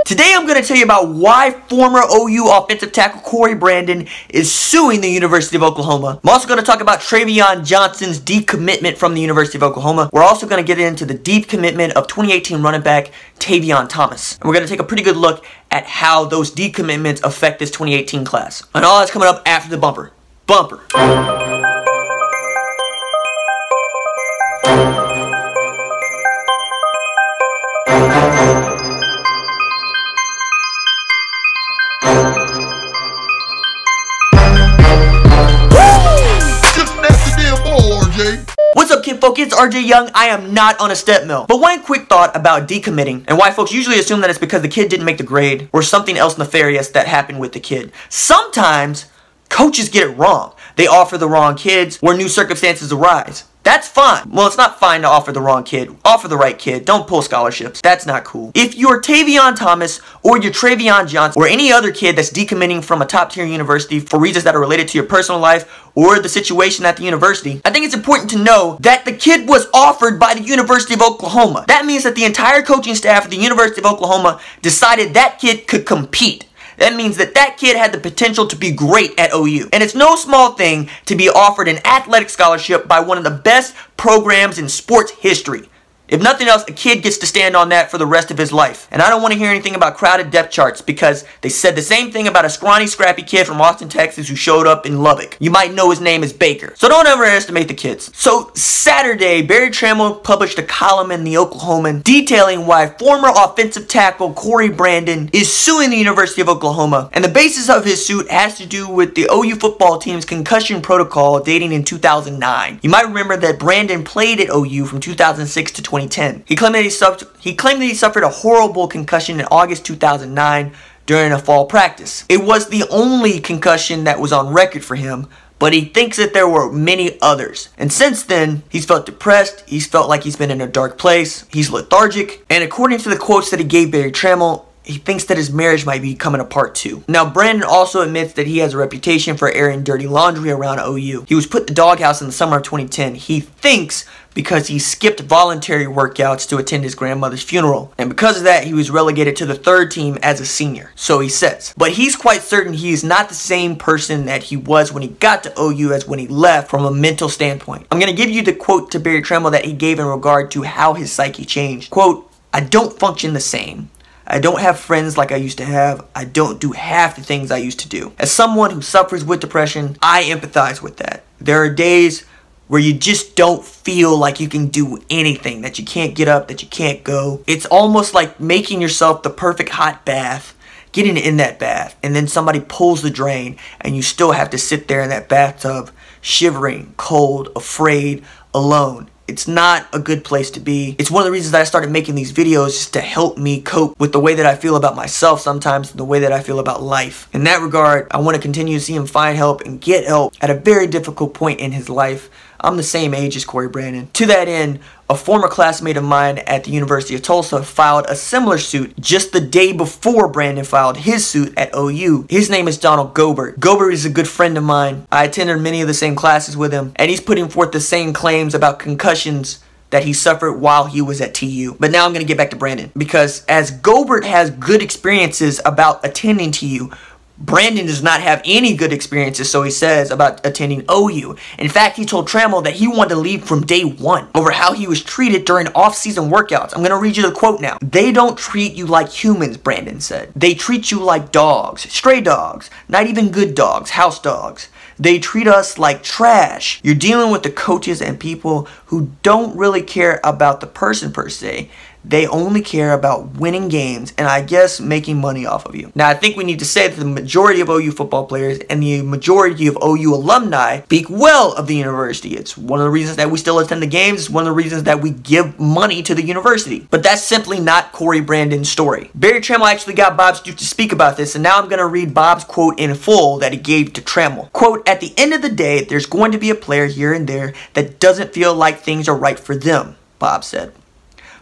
Today I'm going to tell you about why former OU offensive tackle Corey Brandon is suing the University of Oklahoma. I'm also going to talk about Travion Johnson's decommitment from the University of Oklahoma. We're also going to get into the deep commitment of 2018 running back Tavion Thomas. And we're going to take a pretty good look at how those decommitments affect this 2018 class. And all that's coming up after the bumper. Bumper. What's up, kid folk? It's RJ Young. I am not on a step mill. But one quick thought about decommitting and why folks usually assume that it's because the kid didn't make the grade or something else nefarious that happened with the kid. Sometimes coaches get it wrong. They offer the wrong kids where new circumstances arise. That's fine. Well, it's not fine to offer the wrong kid. Offer the right kid. Don't pull scholarships. That's not cool. If you're Tavion Thomas or you're Travion Johnson or any other kid that's decommitting from a top-tier university for reasons that are related to your personal life or the situation at the university, I think it's important to know that the kid was offered by the University of Oklahoma. That means that the entire coaching staff at the University of Oklahoma decided that kid could compete. That means that that kid had the potential to be great at OU. And it's no small thing to be offered an athletic scholarship by one of the best programs in sports history. If nothing else, a kid gets to stand on that for the rest of his life. And I don't want to hear anything about crowded depth charts because they said the same thing about a scrawny, scrappy kid from Austin, Texas who showed up in Lubbock. You might know his name is Baker. So don't underestimate the kids. So Saturday, Barry Trammell published a column in the Oklahoman detailing why former offensive tackle Corey Brandon is suing the University of Oklahoma. And the basis of his suit has to do with the OU football team's concussion protocol dating in 2009. You might remember that Brandon played at OU from 2006 to 2010. He claimed that he suffered a horrible concussion in August 2009 during a fall practice. It was the only concussion that was on record for him, but he thinks that there were many others. And since then, he's felt depressed, he's felt like he's been in a dark place, he's lethargic, and according to the quotes that he gave Barry Trammell, he thinks that his marriage might be coming apart too. Now, Brandon also admits that he has a reputation for airing dirty laundry around OU. He was put in the doghouse in the summer of 2010. He thinks because he skipped voluntary workouts to attend his grandmother's funeral. And because of that, he was relegated to the third team as a senior. So he says. But he's quite certain he is not the same person that he was when he got to OU as when he left from a mental standpoint. I'm going to give you the quote to Barry Trammell that he gave in regard to how his psyche changed. Quote, "I don't function the same. I don't have friends like I used to have. I don't do half the things I used to do. As someone who suffers with depression, I empathize with that. There are days where you just don't feel like you can do anything, that you can't get up, that you can't go. It's almost like making yourself the perfect hot bath, getting in that bath, and then somebody pulls the drain, and you still have to sit there in that bathtub, shivering, cold, afraid, alone. It's not a good place to be. It's one of the reasons that I started making these videos, just to help me cope with the way that I feel about myself sometimes and the way that I feel about life. In that regard, I want to continue to see him find help and get help at a very difficult point in his life. I'm the same age as Corey Brandon. To that end, a former classmate of mine at the University of Tulsa filed a similar suit just the day before Brandon filed his suit at OU. His name is Donald Gobert. Gobert is a good friend of mine. I attended many of the same classes with him, and he's putting forth the same claims about concussions that he suffered while he was at TU. But now I'm going to get back to Brandon, because as Gobert has good experiences about attending TU, Brandon does not have any good experiences, so he says, about attending OU. In fact, he told Trammell that he wanted to leave from day one over how he was treated during off-season workouts. I'm going to read you the quote now. "They don't treat you like humans," Brandon said. "They treat you like dogs, stray dogs, not even good dogs, house dogs. They treat us like trash. You're dealing with the coaches and people who don't really care about the person per se. They only care about winning games and I guess making money off of you." Now, I think we need to say that the majority of OU football players and the majority of OU alumni speak well of the university. It's one of the reasons that we still attend the games. It's one of the reasons that we give money to the university. But that's simply not Corey Brandon's story. Barry Trammell actually got Bob Stoops to speak about this, and now I'm going to read Bob's quote in full that he gave to Trammell. Quote, "At the end of the day, there's going to be a player here and there that doesn't feel like things are right for them," Bob said.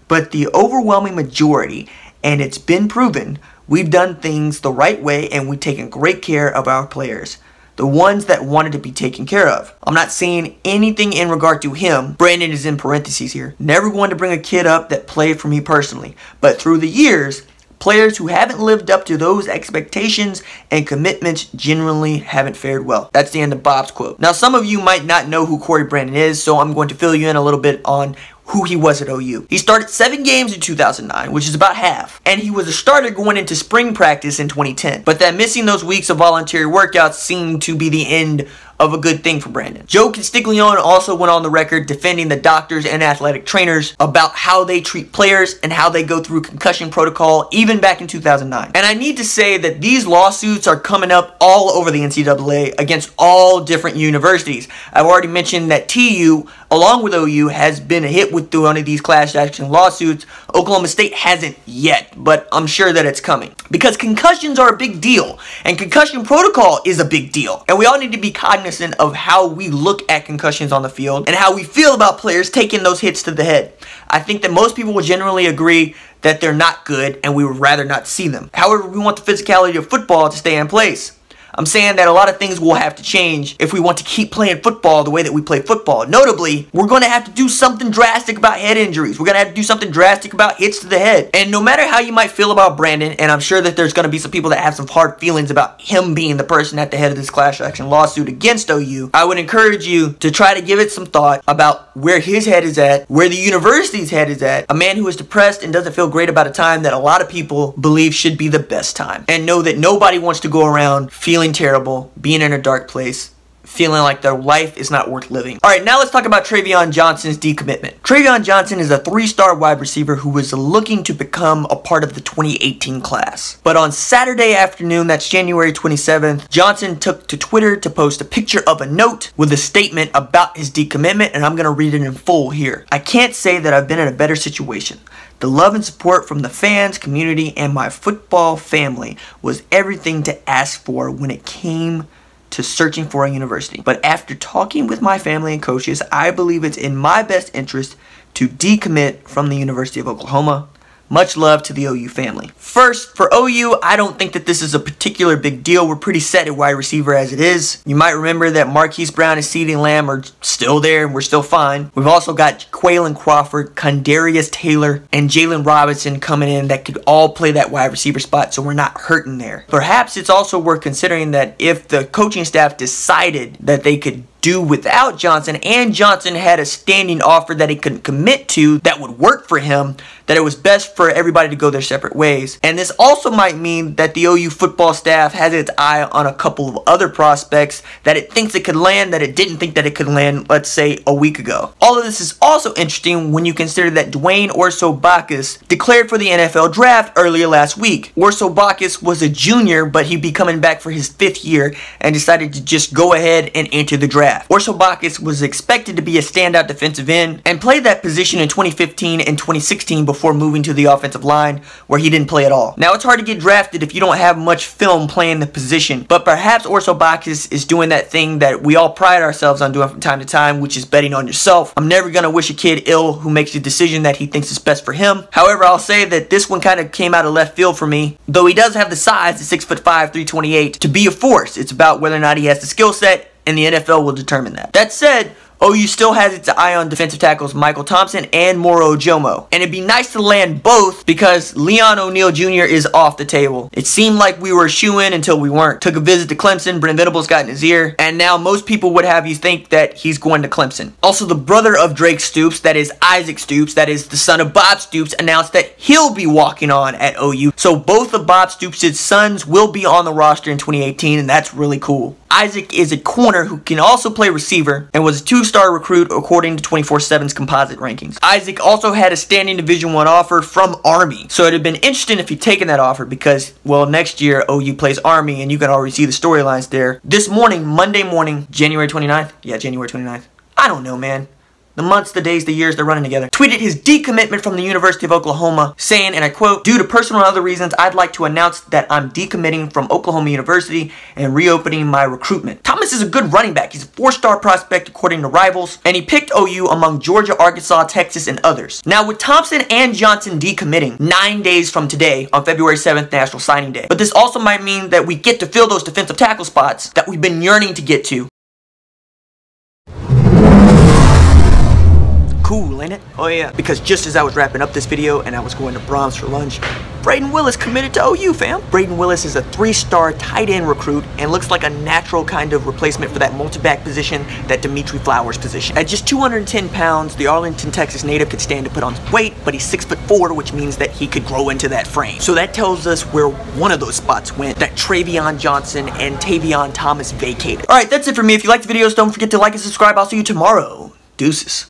"But the overwhelming majority, and it's been proven, we've done things the right way and we've taken great care of our players. The ones that wanted to be taken care of." I'm not saying anything in regard to him. Brandon is in parentheses here. "Never wanted to bring a kid up that played for me personally. But through the years, Players who haven't lived up to those expectations and commitments generally haven't fared well. That's the end of Bob's quote. Now, some of you might not know who Corey Brandon is, so I'm going to fill you in a little bit on who he was at OU. He started 7 games in 2009, which is about half, and he was a starter going into spring practice in 2010. But that missing those weeks of voluntary workouts seemed to be the end of a good thing for Brandon. Joe Castiglione also went on the record defending the doctors and athletic trainers about how they treat players and how they go through concussion protocol even back in 2009. And I need to say that these lawsuits are coming up all over the NCAA against all different universities. I've already mentioned that TU, along with OU, has been hit with one of these class action lawsuits. Oklahoma State hasn't yet, but I'm sure that it's coming. Because concussions are a big deal, and concussion protocol is a big deal. And we all need to be cognizant of how we look at concussions on the field and how we feel about players taking those hits to the head. I think that most people will generally agree that they're not good and we would rather not see them. However, we want the physicality of football to stay in place. I'm saying that a lot of things will have to change if we want to keep playing football the way that we play football. Notably, we're going to have to do something drastic about head injuries. We're going to have to do something drastic about hits to the head. And no matter how you might feel about Brandon, and I'm sure that there's going to be some people that have some hard feelings about him being the person at the head of this class action lawsuit against OU, I would encourage you to try to give it some thought about where his head is at, where the university's head is at. A man who is depressed and doesn't feel great about a time that a lot of people believe should be the best time. And know that nobody wants to go around feeling terrible, being in a dark place, feeling like their life is not worth living. Alright, now let's talk about Travion Johnson's decommitment. Travion Johnson is a 3-star wide receiver who was looking to become a part of the 2018 class. But on Saturday afternoon, that's January 27th, Johnson took to Twitter to post a picture of a note with a statement about his decommitment, and I'm going to read it in full here. I can't say that I've been in a better situation. The love and support from the fans, community, and my football family was everything to ask for when it came to searching for a university. But after talking with my family and coaches, I believe it's in my best interest to decommit from the University of Oklahoma. Much love to the OU family. First, for OU, I don't think that this is a particular big deal. We're pretty set at wide receiver as it is. You might remember that Marquise Brown and CeeDee Lamb are still there and we're still fine. We've also got Quaylon Crawford, Condarius Taylor, and Jalen Robinson coming in that could all play that wide receiver spot, so we're not hurting there. Perhaps it's also worth considering that if the coaching staff decided that they could do without Johnson, and Johnson had a standing offer that he couldn't commit to that would work for him, that it was best for everybody to go their separate ways. And this also might mean that the OU football staff has its eye on a couple of other prospects that it thinks it could land that it didn't think that it could land, let's say, a week ago. All of this is also interesting when you consider that Dwayne Orso-Bacchus declared for the NFL draft earlier last week. Orso-Bacchus was a junior, but he'd be coming back for his 5th year and decided to just go ahead and enter the draft. Orso-Bacchus was expected to be a standout defensive end and played that position in 2015 and 2016 before moving to the offensive line, where he didn't play at all. Now, it's hard to get drafted if you don't have much film playing the position, but perhaps Orso-Bacchus is doing that thing that we all pride ourselves on doing from time to time, which is betting on yourself. I'm never going to wish a kid ill who makes a decision that he thinks is best for him. However, I'll say that this one kind of came out of left field for me, though he does have the size at 6'5", 328, to be a force. It's about whether or not he has the skill set, and the NFL will determine that. That said, OU still has its eye on defensive tackles Michael Thompson and Moro Ojomo. And it'd be nice to land both because Leon O'Neal Jr. is off the table. It seemed like we were a shoo-in until we weren't. Took a visit to Clemson, Brent Venables got in his ear, and now most people would have you think that he's going to Clemson. Also, the brother of Drake Stoops, that is Isaac Stoops, that is the son of Bob Stoops, announced that he'll be walking on at OU. So both of Bob Stoops' sons will be on the roster in 2018, and that's really cool. Isaac is a corner who can also play receiver and was a 2-star recruit according to 24/7's composite rankings. Isaac also had a standing Division I offer from Army, so it'd have been interesting if he'd taken that offer because, well, next year OU plays Army and you can already see the storylines there. This morning, Monday morning, January 29th? Yeah, January 29th. I don't know, man. The months, the days, the years, they're running together. Tweeted his decommitment from the University of Oklahoma, saying, and I quote, "Due to personal and other reasons, I'd like to announce that I'm decommitting from Oklahoma University and reopening my recruitment." Thomas is a good running back. He's a 4-star prospect according to Rivals, and he picked OU among Georgia, Arkansas, Texas, and others. Now, with Thompson and Johnson decommitting 9 days from today on February 7th, National Signing Day. But this also might mean that we get to fill those defensive tackle spots that we've been yearning to get to. Cool, ain't it? Oh yeah, because just as I was wrapping up this video and I was going to Brahms for lunch, Brayden Willis committed to OU, fam. Brayden Willis is a 3-star tight end recruit and looks like a natural kind of replacement for that multi-back position, that Dimitri Flowers position. At just 210 pounds, the Arlington, Texas native could stand to put on some weight, but he's 6'4", which means that he could grow into that frame. So that tells us where one of those spots went, that Travion Johnson and Tavion Thomas vacated. Alright, that's it for me. If you liked the videos, don't forget to like and subscribe. I'll see you tomorrow. Deuces.